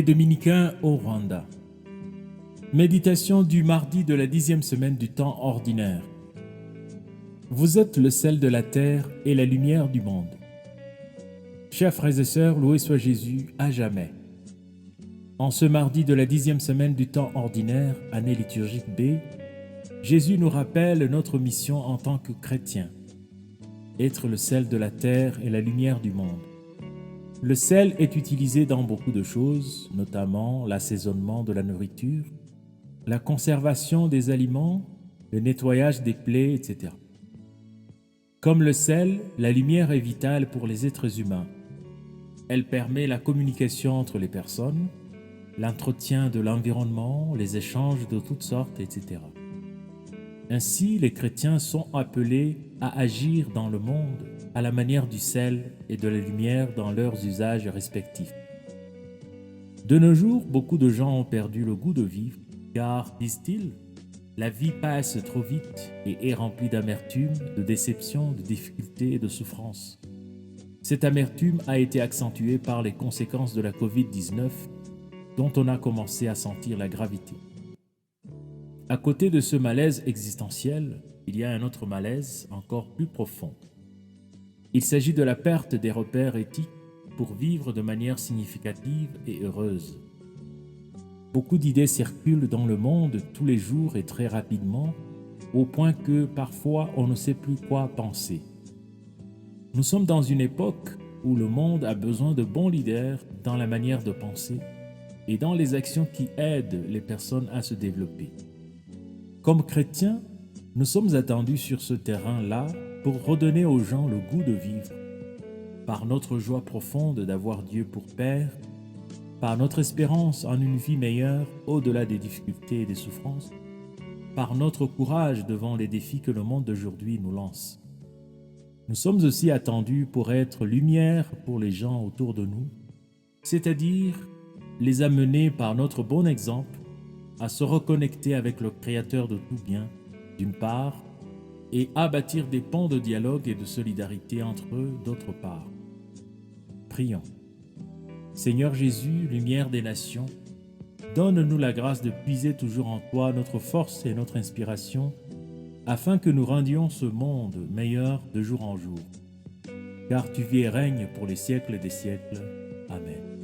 Les Dominicains au Rwanda. Méditation du mardi de la 10e semaine du temps ordinaire. Vous êtes le sel de la terre et la lumière du monde. Chers frères et sœurs, loué soit Jésus à jamais. En ce mardi de la 10e semaine du temps ordinaire, année liturgique B, Jésus nous rappelle notre mission en tant que chrétiens. Être le sel de la terre et la lumière du monde. Le sel est utilisé dans beaucoup de choses, notamment l'assaisonnement de la nourriture, la conservation des aliments, le nettoyage des plaies, etc. Comme le sel, la lumière est vitale pour les êtres humains. Elle permet la communication entre les personnes, l'entretien de l'environnement, les échanges de toutes sortes, etc. Ainsi, les chrétiens sont appelés à agir dans le monde à la manière du sel et de la lumière dans leurs usages respectifs. De nos jours, beaucoup de gens ont perdu le goût de vivre, car, disent-ils, la vie passe trop vite et est remplie d'amertume, de déception, de difficultés et de souffrances. Cette amertume a été accentuée par les conséquences de la Covid-19, dont on a commencé à sentir la gravité. À côté de ce malaise existentiel, il y a un autre malaise encore plus profond. Il s'agit de la perte des repères éthiques pour vivre de manière significative et heureuse. Beaucoup d'idées circulent dans le monde tous les jours et très rapidement, au point que parfois on ne sait plus quoi penser. Nous sommes dans une époque où le monde a besoin de bons leaders dans la manière de penser et dans les actions qui aident les personnes à se développer. Comme chrétiens, nous sommes attendus sur ce terrain-là pour redonner aux gens le goût de vivre, par notre joie profonde d'avoir Dieu pour Père, par notre espérance en une vie meilleure au-delà des difficultés et des souffrances, par notre courage devant les défis que le monde d'aujourd'hui nous lance. Nous sommes aussi attendus pour être lumière pour les gens autour de nous, c'est-à-dire les amener par notre bon exemple à se reconnecter avec le Créateur de tout bien, d'une part, et à bâtir des ponts de dialogue et de solidarité entre eux, d'autre part. Prions. Seigneur Jésus, lumière des nations, donne-nous la grâce de puiser toujours en toi notre force et notre inspiration, afin que nous rendions ce monde meilleur de jour en jour. Car tu vis et règnes pour les siècles des siècles. Amen.